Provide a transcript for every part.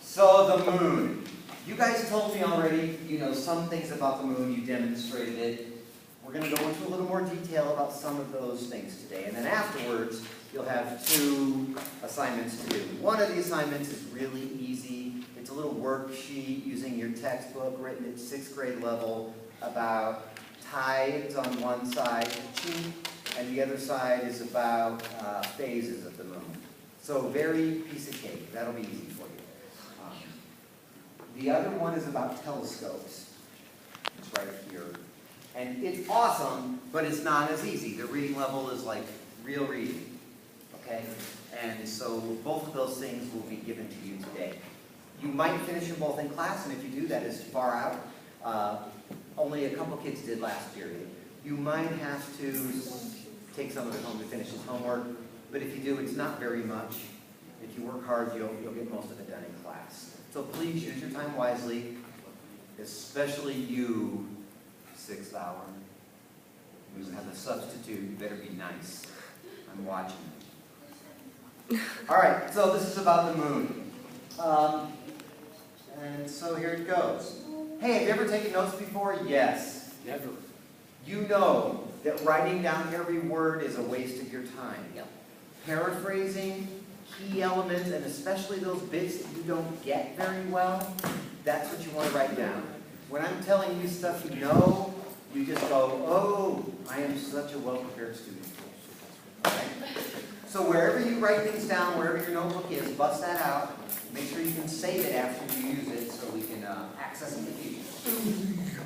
So the moon. You guys told me already, you know some things about the moon, you demonstrated it. We're going to go into a little more detail about some of those things today. And then afterwards, you'll have 2 assignments to do. One of the assignments is really easy. It's a little worksheet using your textbook written at 6th grade level about tides on one side, and the other side is about phases of the moon. So very piece of cake. That'll be easy for you. The other one is about telescopes. It's right here. And it's awesome, but it's not as easy. The reading level is like real reading. Okay? And so both of those things will be given to you today. You might finish them both in class, and if you do, that is far out. Only a couple kids did last period. You might have to take some of it home to finish his homework, but if you do, it's not very much. If you work hard, you'll get most of it done in class. So please use your time wisely, especially you, 6th hour. You have a substitute, you better be nice. I'm watching. All right, so this is about the moon. And so here it goes. Hey, have you ever taken notes before? Yes. Never. You know that writing down every word is a waste of your time. Yep. Paraphrasing key elements, and especially those bits that you don't get very well, that's what you want to write down. When I'm telling you stuff you know, you just go, oh, I am such a well-prepared student. Okay? So wherever you write things down, wherever your notebook is, bust that out. Make sure you can save it after you use it so we can access it in the future.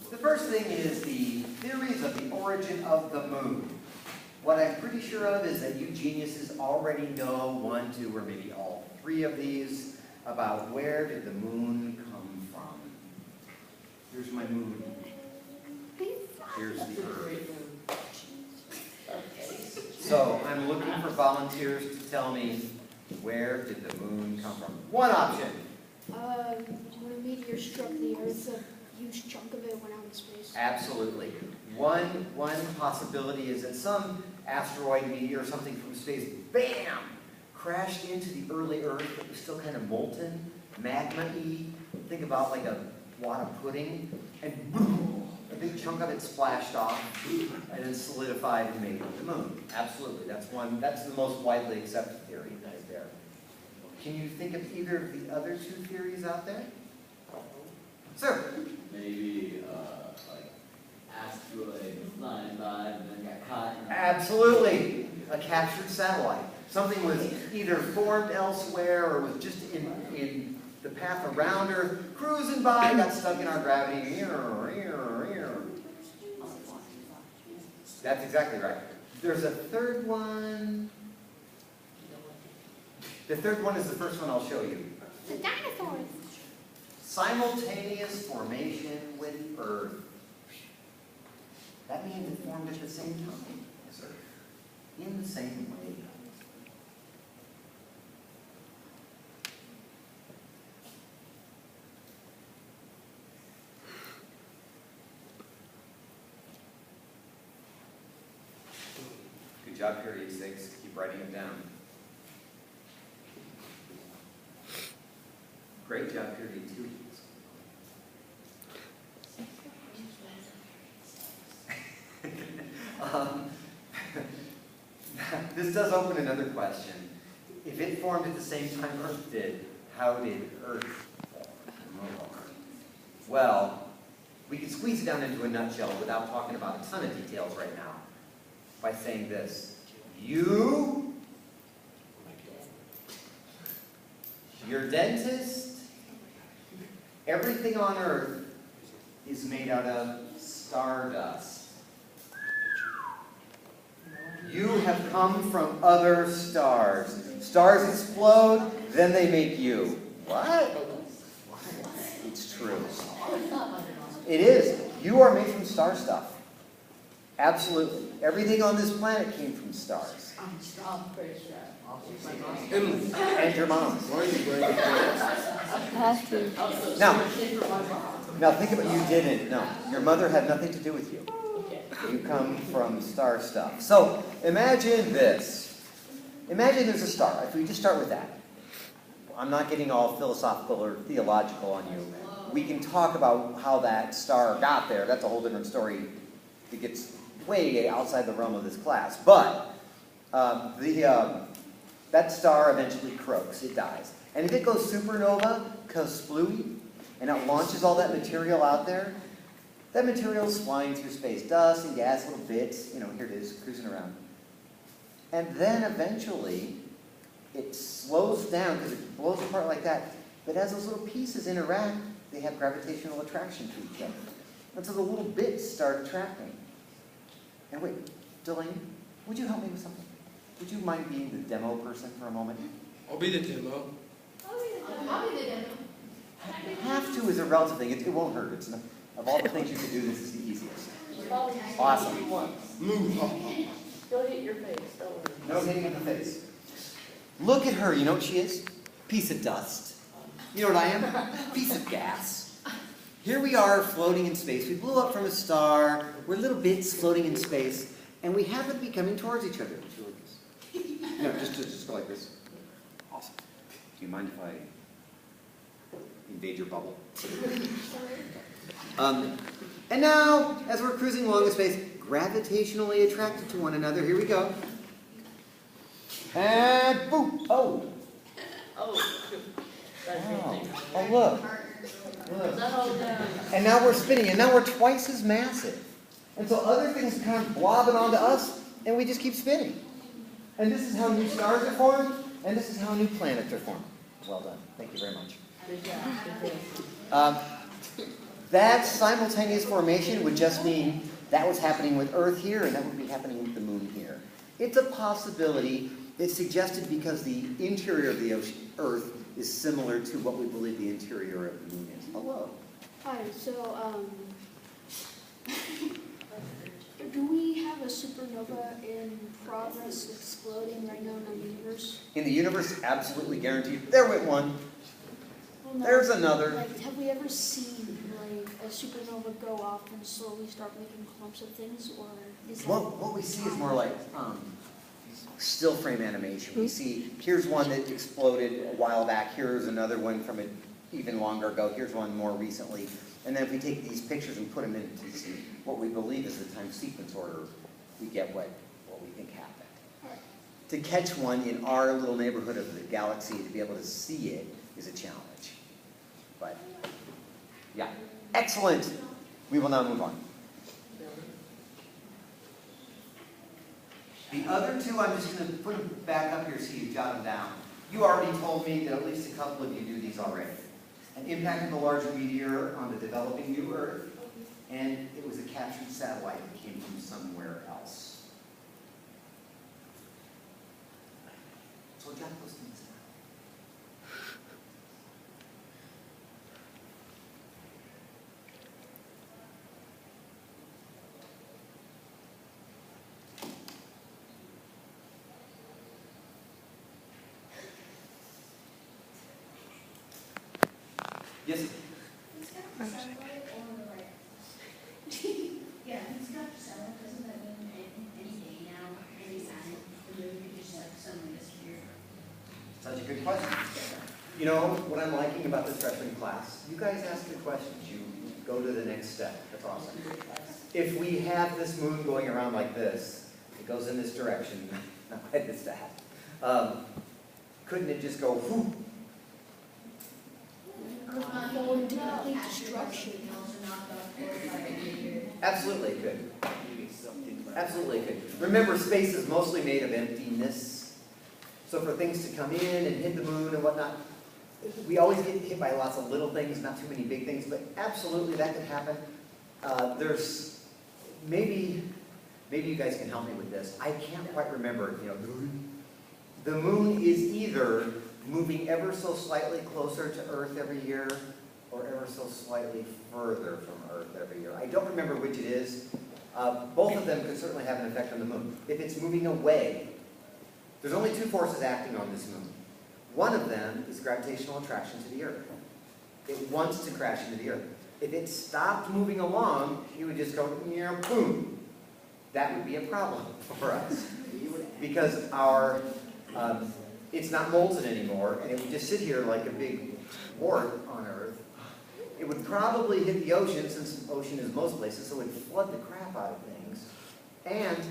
The first thing is the theories of the origin of the moon. What I'm pretty sure of is that you geniuses already know 1, 2, or maybe all 3 of these about where did the moon come from. Here's my moon. Here's the Earth. So I'm looking for volunteers to tell me, where did the moon come from? One option. When a meteor struck the Earth, a huge chunk of it went out in space. Absolutely. One possibility is that some asteroid, meteor, or something from space, bam, crashed into the early Earth that was still kind of molten, magma-y. Think about like a wad of pudding, and boom, a big chunk of it splashed off, and then solidified and made the moon. Absolutely. That's the most widely accepted theory right there. Can you think of either of the other 2 theories out there? Sir? Maybe like asteroid flying by and then got caught. Absolutely. A captured satellite. Something was either formed elsewhere or was just in the path around Earth, cruising by, got stuck in our gravity. That's exactly right. There's a third one. The third one is the first one I'll show you. The dinosaurs. Simultaneous formation with Earth. That means it formed at the same time as Earth. In the same way. Good job, period 6. Keep writing it down. Great job, period 2. This does open another question. If it formed at the same time Earth did, how did Earth form? Well, we can squeeze it down into a nutshell without talking about a ton of details right now by saying this. You, your dentist, everything on Earth is made out of stardust. You have come from other stars. Stars explode, then they make you. What? It's true. It is. You are made from star stuff. Absolutely. Everything on this planet came from stars. And your mom's. Now think about, you didn't. No. Your mother had nothing to do with you. You come from star stuff. So imagine this. Imagine there's a star. If we just start with that. I'm not getting all philosophical or theological on you. We can talk about how that star got there. That's a whole different story. It gets way outside the realm of this class. But that star eventually croaks. It dies. And if it goes supernova, goes splooey, and it launches all that material out there, that material is flying through space. Dust and gas, little bits. You know, here it is, cruising around. And then eventually, it slows down because it blows apart like that. But as those little pieces interact, they have gravitational attraction to each other. And so the little bits start attracting. And wait, Delaney, would you help me with something? Would you mind being the demo person for a moment? I'll be the demo. I'll be the demo. Have to is a relative thing. It won't hurt. It's not, of all the things you could do, this is the easiest. Awesome. Move. Don't hit your face, don't worry. No hitting in the face. Look at her. You know what she is? Piece of dust. You know what I am? Piece of gas. Here we are floating in space. We blew up from a star. We're little bits floating in space. And we happen to be coming towards each other. No, just go like this. Awesome. Do you mind if I invade your bubble? And now, as we're cruising along in space, gravitationally attracted to one another. Here we go. And boom! Oh! Oh, that's Wow. it. Oh, look. Look. No. And now we're spinning, and now we're twice as massive. And so other things kind of blob it onto us, and we just keep spinning. And this is how new stars are formed, and this is how new planets are formed. Well done. Thank you very much. Good job. That simultaneous formation would just mean that was happening with Earth here, and that would be happening with the Moon here. It's a possibility. It's suggested because the interior of the Earth is similar to what we believe the interior of the Moon is. Hello. Hi, so, do we have a supernova in progress exploding right now in the universe? In the universe, absolutely guaranteed. There went one. Well, no, There's another. Like, have we ever seen, like, a supernova go off and slowly start making clumps of things, or is that... What we see is more like still frame animation. We see, here's one that exploded a while back. Here's another one from even longer ago. Here's one more recently. And then if we take these pictures and put them into what we believe is the time sequence order, we get what we think happened. To catch one in our little neighborhood of the galaxy, to be able to see it, is a challenge. But, yeah. Excellent. We will now move on. The other two, I'm just going to put them back up here so you jot them down. You already told me that at least a couple of you do these already. An impact of a larger meteor on the developing new Earth, and it was a captured satellite that came from somewhere else. So jot those things down. Yes? Yeah, it's got satellite, doesn't that mean any day now, any time, the moon could just like suddenly disappear? Such a good question. You know, what I'm liking about this freshman class, you guys ask the questions, you go to the next step. That's awesome. If we have this moon going around like this, it goes in this direction, not quite this fast, couldn't it just go whoop? Earth might go into complete destruction. Absolutely it could. Absolutely it could. Remember, space is mostly made of emptiness. So for things to come in and hit the moon and whatnot, we always get hit by lots of little things, not too many big things, but absolutely that could happen. There's maybe you guys can help me with this. I can't quite remember, the moon is either moving ever so slightly closer to Earth every year, or ever so slightly further from Earth every year. I don't remember which it is. Both of them could certainly have an effect on the moon. If it's moving away, there's only two forces acting on this moon. One of them is gravitational attraction to the Earth. It wants to crash into the Earth. If it stopped moving along, you would just go, boom. That would be a problem for us. Because our It's not molten anymore, and it would just sit here like a big wart on Earth. It would probably hit the ocean, since the ocean is most places, so it would flood the crap out of things. And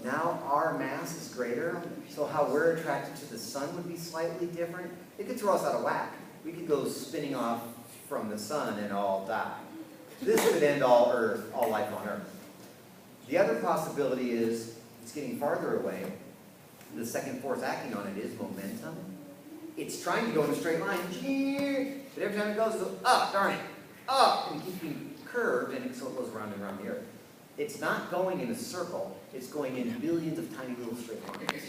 now our mass is greater, so how we're attracted to the sun would be slightly different. It could throw us out of whack. We could go spinning off from the sun and all die. This could end all Earth, all life on Earth. The other possibility is it's getting farther away. The second force acting on it is momentum. It's trying to go in a straight line, but every time it goes up, darn it, up, and it keeps being curved, and so it goes round and round the Earth. It's not going in a circle, it's going in billions of tiny little straight lines.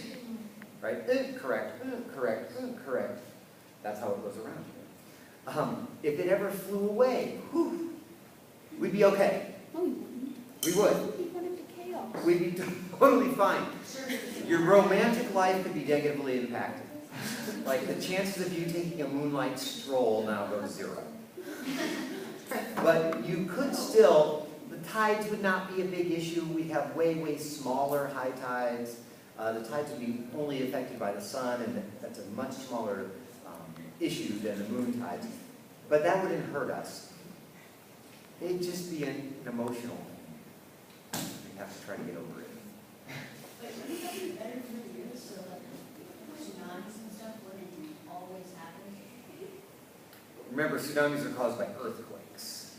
Right? Correct, correct, correct. That's how it goes around. If it ever flew away, whew, we'd be okay. No, we wouldn't. We would. We'd run into chaos. We'd be totally fine. Your romantic life could be negatively impacted. Like the chances of you taking a moonlight stroll now go to 0. But you could still, the tides would not be a big issue. We'd have way, way smaller high tides. The tides would be only affected by the sun, and that's a much smaller issue than the moon tides. But that wouldn't hurt us. It'd just be an emotional thing. We have to try to get over it. But wouldn't that be better for you, so like tsunamis and stuff wouldn't always happen? Remember, tsunamis are caused by earthquakes.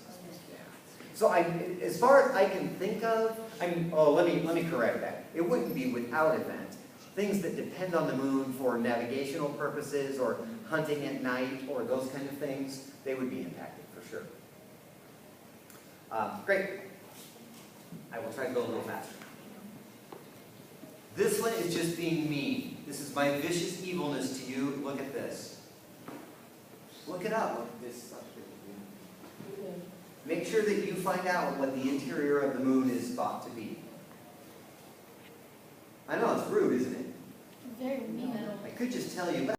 So as far as I can think of, let me correct that. It wouldn't be without event. Things that depend on the moon for navigational purposes or hunting at night or those kind of things, they would be impacted for sure. Great. I will try to go a little faster. This one is just being mean. This is my vicious evilness to you. Look at this. Look it up. Make sure that you find out what the interior of the moon is thought to be. I know it's rude, isn't it? Very mean. I could just tell you, but